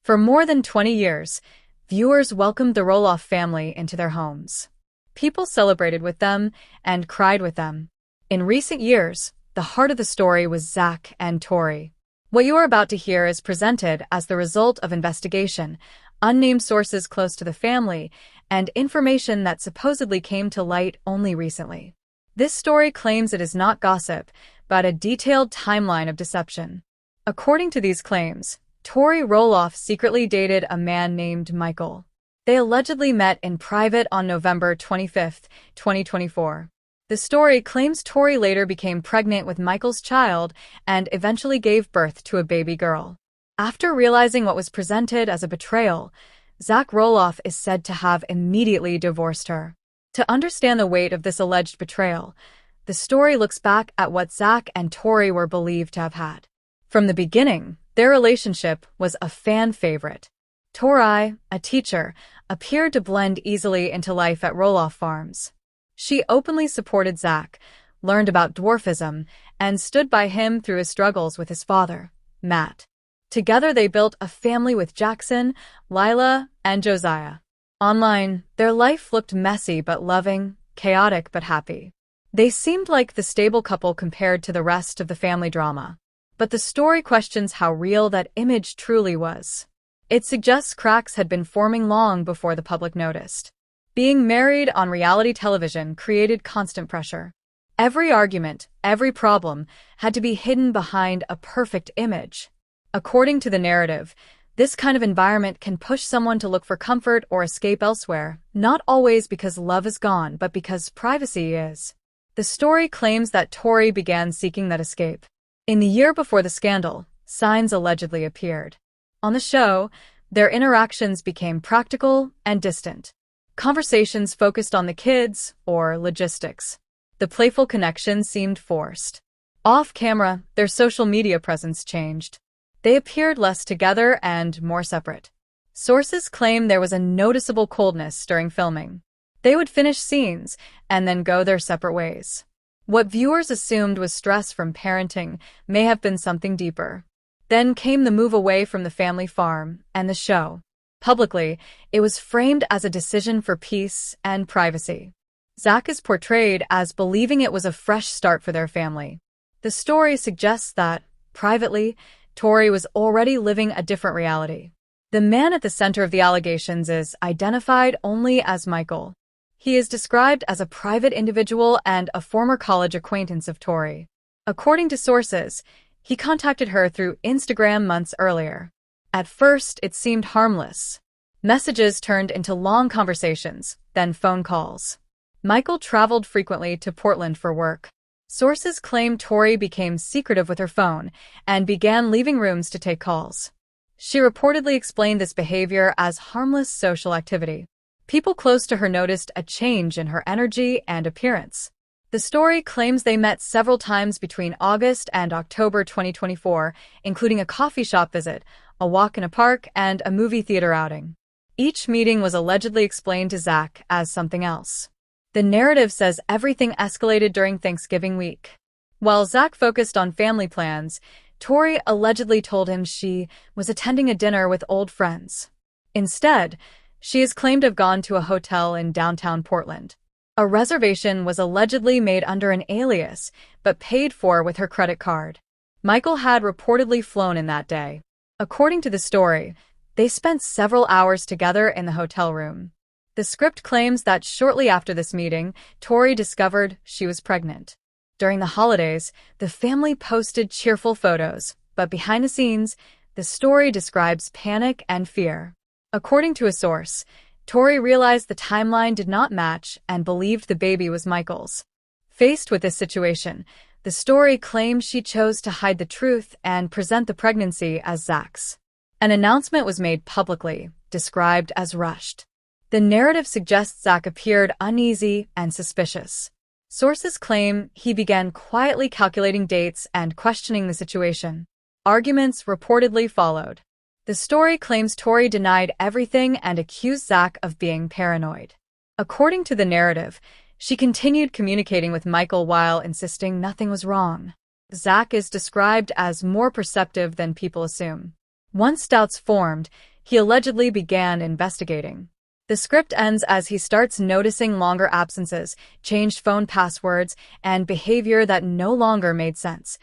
For more than 20 years, viewers welcomed the Roloff family into their homes. People celebrated with them and cried with them. In recent years, the heart of the story was Zach and Tori. What you are about to hear is presented as the result of investigation, unnamed sources close to the family, and information that supposedly came to light only recently. This story claims it is not gossip, but a detailed timeline of deception. According to these claims, Tori Roloff secretly dated a man named Michael. They allegedly met in private on November 25, 2024. The story claims Tori later became pregnant with Michael's child and eventually gave birth to a baby girl. After realizing what was presented as a betrayal, Zach Roloff is said to have immediately divorced her. To understand the weight of this alleged betrayal, the story looks back at what Zach and Tori were believed to have had. From the beginning, their relationship was a fan favorite. Tori, a teacher, appeared to blend easily into life at Roloff Farms. She openly supported Zach, learned about dwarfism, and stood by him through his struggles with his father, Matt. Together they built a family with Jackson, Lila, and Josiah. Online, their life looked messy but loving, chaotic but happy. They seemed like the stable couple compared to the rest of the family drama. But the story questions how real that image truly was. It suggests cracks had been forming long before the public noticed. Being married on reality television created constant pressure. Every argument, every problem, had to be hidden behind a perfect image. According to the narrative, this kind of environment can push someone to look for comfort or escape elsewhere, not always because love is gone, but because privacy is. The story claims that Tori began seeking that escape. In the year before the scandal, signs allegedly appeared. On the show, their interactions became practical and distant. Conversations focused on the kids or logistics. The playful connection seemed forced. Off-camera, their social media presence changed. They appeared less together and more separate. Sources claim there was a noticeable coldness during filming. They would finish scenes and then go their separate ways. What viewers assumed was stress from parenting may have been something deeper. Then came the move away from the family farm and the show. Publicly, it was framed as a decision for peace and privacy. Zach is portrayed as believing it was a fresh start for their family. The story suggests that, privately, Tori was already living a different reality. The man at the center of the allegations is identified only as Michael. He is described as a private individual and a former college acquaintance of Tori. According to sources, he contacted her through Instagram months earlier. At first, it seemed harmless. Messages turned into long conversations, then phone calls. Michael traveled frequently to Portland for work. Sources claim Tori became secretive with her phone and began leaving rooms to take calls. She reportedly explained this behavior as harmless social activity. People close to her noticed a change in her energy and appearance. The story claims they met several times between August and October 2024, including a coffee shop visit, a walk in a park, and a movie theater outing. Each meeting was allegedly explained to Zach as something else. The narrative says everything escalated during Thanksgiving week. While Zach focused on family plans, Tori allegedly told him she was attending a dinner with old friends. Instead, she is claimed to have gone to a hotel in downtown Portland. A reservation was allegedly made under an alias, but paid for with her credit card. Michael had reportedly flown in that day. According to the story, they spent several hours together in the hotel room. The script claims that shortly after this meeting, Tori discovered she was pregnant. During the holidays, the family posted cheerful photos, but behind the scenes, the story describes panic and fear. According to a source, Tori realized the timeline did not match and believed the baby was Michael's. Faced with this situation, the story claims she chose to hide the truth and present the pregnancy as Zach's. An announcement was made publicly, described as rushed. The narrative suggests Zach appeared uneasy and suspicious. Sources claim he began quietly calculating dates and questioning the situation. Arguments reportedly followed. The story claims Tori denied everything and accused Zach of being paranoid. According to the narrative, she continued communicating with Michael while insisting nothing was wrong. Zach is described as more perceptive than people assume. Once doubts formed, he allegedly began investigating. The script ends as he starts noticing longer absences, changed phone passwords, and behavior that no longer made sense.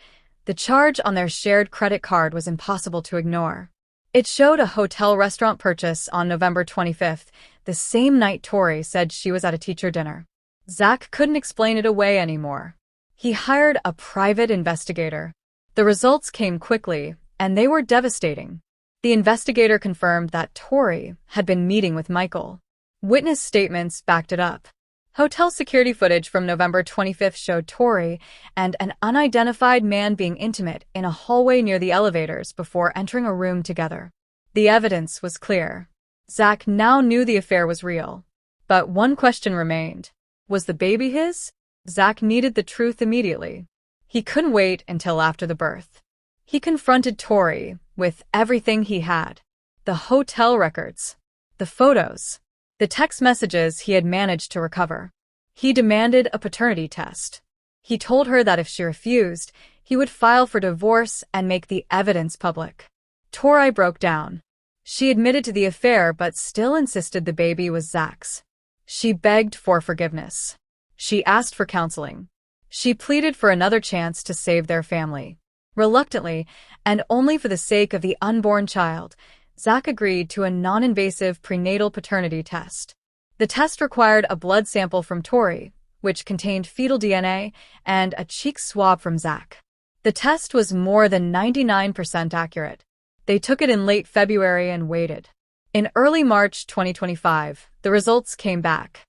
The charge on their shared credit card was impossible to ignore. It showed a hotel-restaurant purchase on November 25th, the same night Tori said she was at a teacher dinner. Zach couldn't explain it away anymore. He hired a private investigator. The results came quickly, and they were devastating. The investigator confirmed that Tori had been meeting with Michael. Witness statements backed it up. Hotel security footage from November 25th showed Tori and an unidentified man being intimate in a hallway near the elevators before entering a room together. The evidence was clear. Zach now knew the affair was real. But one question remained. Was the baby his? Zach needed the truth immediately. He couldn't wait until after the birth. He confronted Tori with everything he had. The hotel records, the photos, the text messages he had managed to recover. He demanded a paternity test. He told her that if she refused, he would file for divorce and make the evidence public. Tori broke down. She admitted to the affair but still insisted the baby was Zach's. She begged for forgiveness. She asked for counseling. She pleaded for another chance to save their family. Reluctantly, and only for the sake of the unborn child, Zach agreed to a non-invasive prenatal paternity test. The test required a blood sample from Tori, which contained fetal DNA, and a cheek swab from Zach. The test was more than 99% accurate. They took it in late February and waited. In early March 2025, the results came back.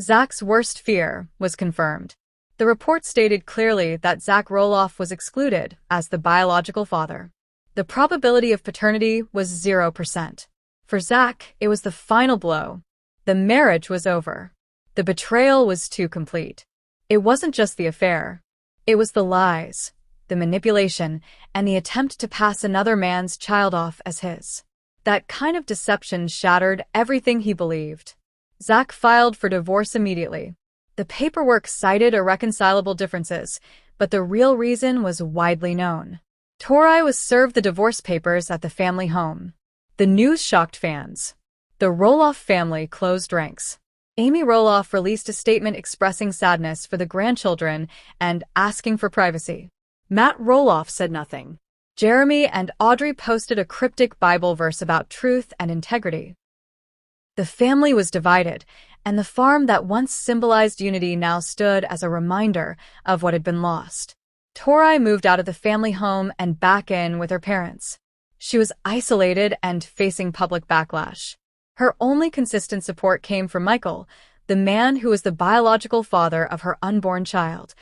Zach's worst fear was confirmed. The report stated clearly that Zach Roloff was excluded as the biological father. The probability of paternity was 0%. For Zach, it was the final blow. The marriage was over. The betrayal was too complete. It wasn't just the affair. It was the lies, the manipulation, and the attempt to pass another man's child off as his. That kind of deception shattered everything he believed. Zach filed for divorce immediately. The paperwork cited irreconcilable differences, but the real reason was widely known. Tori was served the divorce papers at the family home. The news shocked fans. The Roloff family closed ranks. Amy Roloff released a statement expressing sadness for the grandchildren and asking for privacy. Matt Roloff said nothing. Jeremy and Audrey posted a cryptic Bible verse about truth and integrity. The family was divided, and the farm that once symbolized unity now stood as a reminder of what had been lost. Tori moved out of the family home and back in with her parents. She was isolated and facing public backlash. Her only consistent support came from Michael, the man who was the biological father of her unborn child.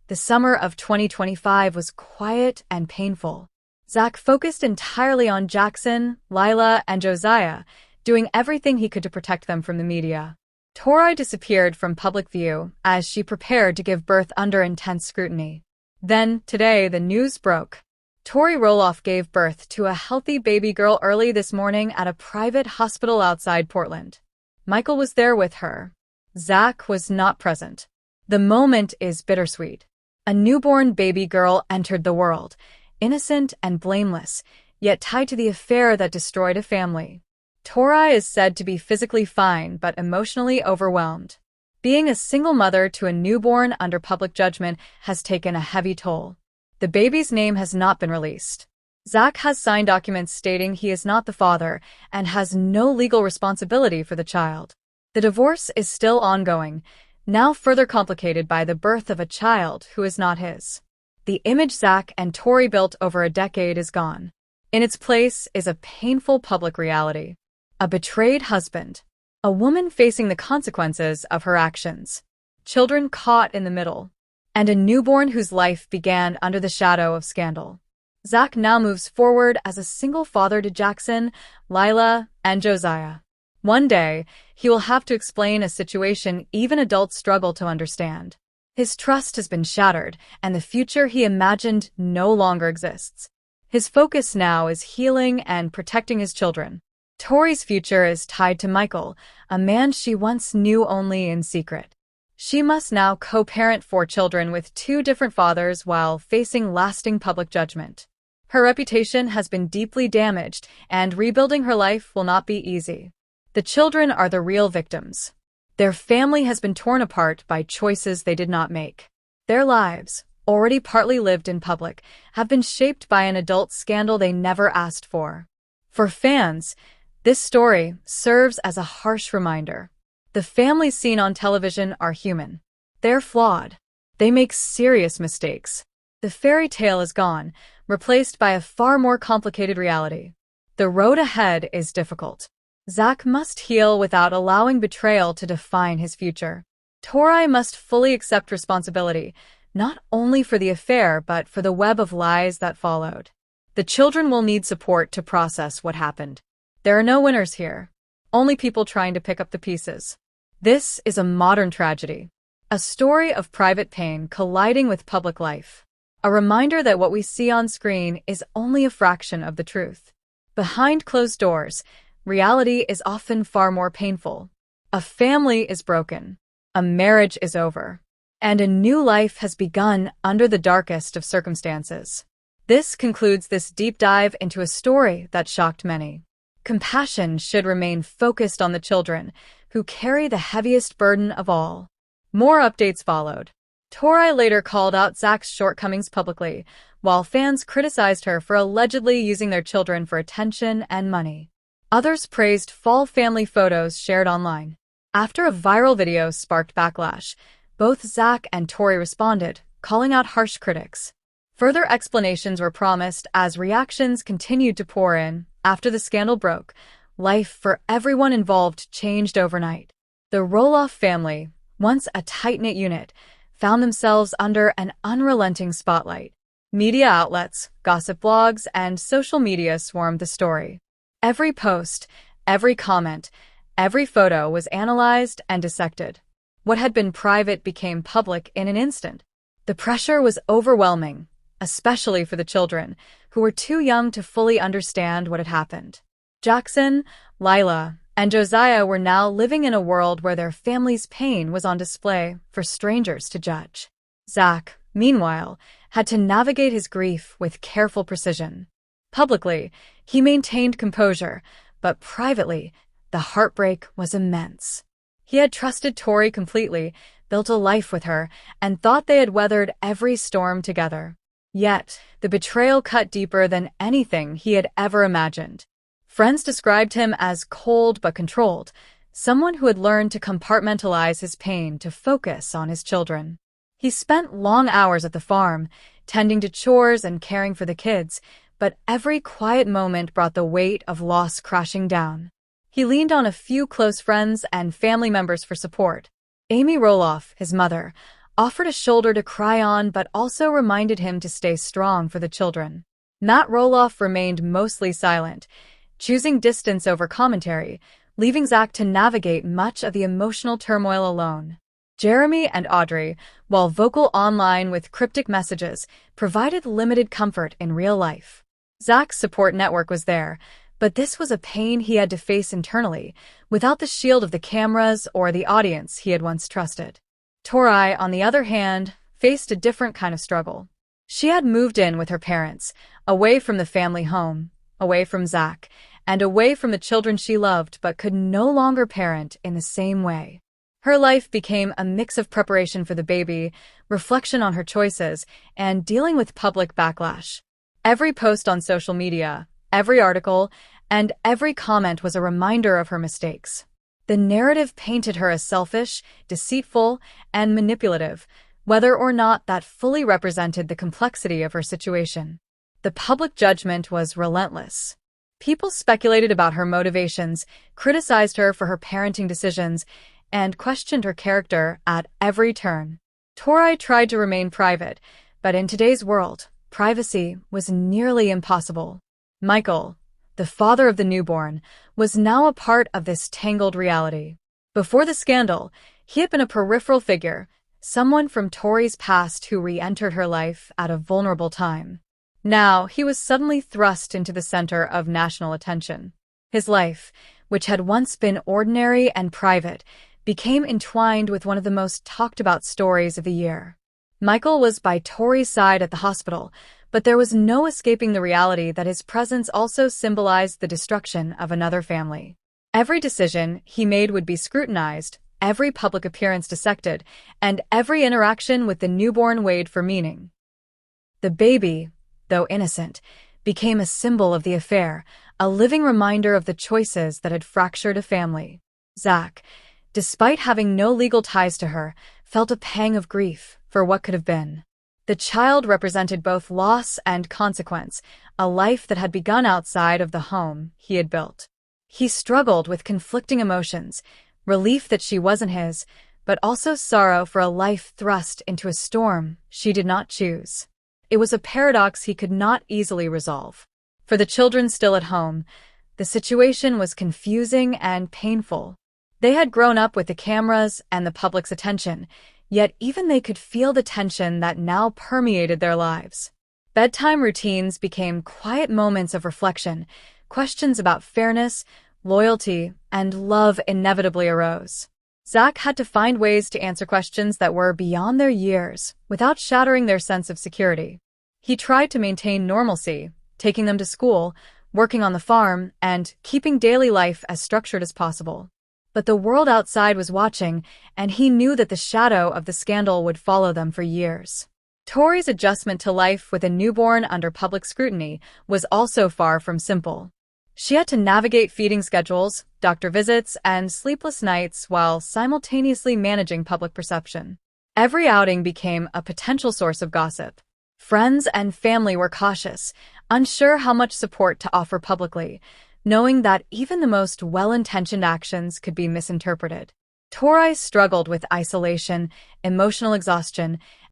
The summer of 2025 was quiet and painful. Zach focused entirely on Jackson, Lila, and Josiah, doing everything he could to protect them from the media. Tori disappeared from public view as she prepared to give birth under intense scrutiny. Then, today, the news broke. Tori Roloff gave birth to a healthy baby girl early this morning at a private hospital outside Portland. Michael was there with her. Zach was not present. The moment is bittersweet. A newborn baby girl entered the world, innocent and blameless, yet tied to the affair that destroyed a family. Tori is said to be physically fine but emotionally overwhelmed. Being a single mother to a newborn under public judgment has taken a heavy toll. The baby's name has not been released. Zach has signed documents stating he is not the father and has no legal responsibility for the child. The divorce is still ongoing, now further complicated by the birth of a child who is not his. The image Zach and Tori built over a decade is gone. In its place is a painful public reality. A betrayed husband. A woman facing the consequences of her actions. Children caught in the middle. And a newborn whose life began under the shadow of scandal. Zach now moves forward as a single father to Jackson, Lila, and Josiah. One day, he will have to explain a situation even adults struggle to understand. His trust has been shattered, and the future he imagined no longer exists. His focus now is healing and protecting his children. Tori's future is tied to Michael, a man she once knew only in secret. She must now co-parent 4 children with 2 different fathers while facing lasting public judgment. Her reputation has been deeply damaged, and rebuilding her life will not be easy. The children are the real victims. Their family has been torn apart by choices they did not make. Their lives, already partly lived in public, have been shaped by an adult scandal they never asked for. For fans, this story serves as a harsh reminder. The families seen on television are human. They're flawed. They make serious mistakes. The fairy tale is gone, replaced by a far more complicated reality. The road ahead is difficult. Zach must heal without allowing betrayal to define his future. Tori must fully accept responsibility, not only for the affair but for the web of lies that followed. The children will need support to process what happened. There are no winners here, only people trying to pick up the pieces. This is a modern tragedy, a story of private pain colliding with public life. A reminder that what we see on screen is only a fraction of the truth. Behind closed doors, reality is often far more painful. A family is broken, a marriage is over, and a new life has begun under the darkest of circumstances. This concludes this deep dive into a story that shocked many. Compassion should remain focused on the children, who carry the heaviest burden of all. More updates followed. Tori later called out Zach's shortcomings publicly, while fans criticized her for allegedly using their children for attention and money. Others praised fall family photos shared online. After a viral video sparked backlash, both Zach and Tori responded, calling out harsh critics. Further explanations were promised as reactions continued to pour in. After the scandal broke, life for everyone involved changed overnight. The Roloff family, once a tight-knit unit, found themselves under an unrelenting spotlight. Media outlets, gossip blogs, and social media swarmed the story. Every post, every comment, every photo was analyzed and dissected. What had been private became public in an instant. The pressure was overwhelming, especially for the children, who were too young to fully understand what had happened. Jackson, Lila, and Josiah were now living in a world where their family's pain was on display for strangers to judge. Zach, meanwhile, had to navigate his grief with careful precision. Publicly, he maintained composure, but privately, the heartbreak was immense. He had trusted Tori completely, built a life with her, and thought they had weathered every storm together. Yet, the betrayal cut deeper than anything he had ever imagined. Friends described him as cold but controlled, someone who had learned to compartmentalize his pain to focus on his children. He spent long hours at the farm, tending to chores and caring for the kids, but every quiet moment brought the weight of loss crashing down. He leaned on a few close friends and family members for support. Amy Roloff, his mother, offered a shoulder to cry on but also reminded him to stay strong for the children. Matt Roloff remained mostly silent, choosing distance over commentary, leaving Zach to navigate much of the emotional turmoil alone. Jeremy and Audrey, while vocal online with cryptic messages, provided limited comfort in real life. Zach's support network was there, but this was a pain he had to face internally, without the shield of the cameras or the audience he had once trusted. Tori, on the other hand, faced a different kind of struggle. She had moved in with her parents, away from the family home, away from Zach, and away from the children she loved but could no longer parent in the same way. Her life became a mix of preparation for the baby, reflection on her choices, and dealing with public backlash. Every post on social media, every article, and every comment was a reminder of her mistakes. The narrative painted her as selfish, deceitful, and manipulative, whether or not that fully represented the complexity of her situation. The public judgment was relentless. People speculated about her motivations, criticized her for her parenting decisions, and questioned her character at every turn. Tori tried to remain private, but in today's world, privacy was nearly impossible. Michael, the father of the newborn, was now a part of this tangled reality. Before the scandal, he had been a peripheral figure, someone from Tori's past who re-entered her life at a vulnerable time. Now, he was suddenly thrust into the center of national attention. His life, which had once been ordinary and private, became entwined with one of the most talked-about stories of the year. Michael was by Tori's side at the hospital, But there was no escaping the reality that his presence also symbolized the destruction of another family. Every decision he made would be scrutinized, every public appearance dissected, and every interaction with the newborn weighed for meaning. The baby, though innocent, became a symbol of the affair, a living reminder of the choices that had fractured a family. Zach, despite having no legal ties to her, felt a pang of grief for what could have been. The child represented both loss and consequence, a life that had begun outside of the home he had built. He struggled with conflicting emotions, relief that she wasn't his, but also sorrow for a life thrust into a storm she did not choose. It was a paradox he could not easily resolve. For the children still at home, the situation was confusing and painful. They had grown up with the cameras and the public's attention, yet even they could feel the tension that now permeated their lives. Bedtime routines became quiet moments of reflection. Questions about fairness, loyalty, and love inevitably arose. Zach had to find ways to answer questions that were beyond their years, without shattering their sense of security. He tried to maintain normalcy, taking them to school, working on the farm, and keeping daily life as structured as possible. But the world outside was watching, and he knew that the shadow of the scandal would follow them for years. Tori's adjustment to life with a newborn under public scrutiny was also far from simple. She had to navigate feeding schedules, doctor visits, and sleepless nights while simultaneously managing public perception. Every outing became a potential source of gossip. Friends and family were cautious, unsure how much support to offer publicly, knowing that even the most well-intentioned actions could be misinterpreted. Tori struggled with isolation, emotional exhaustion,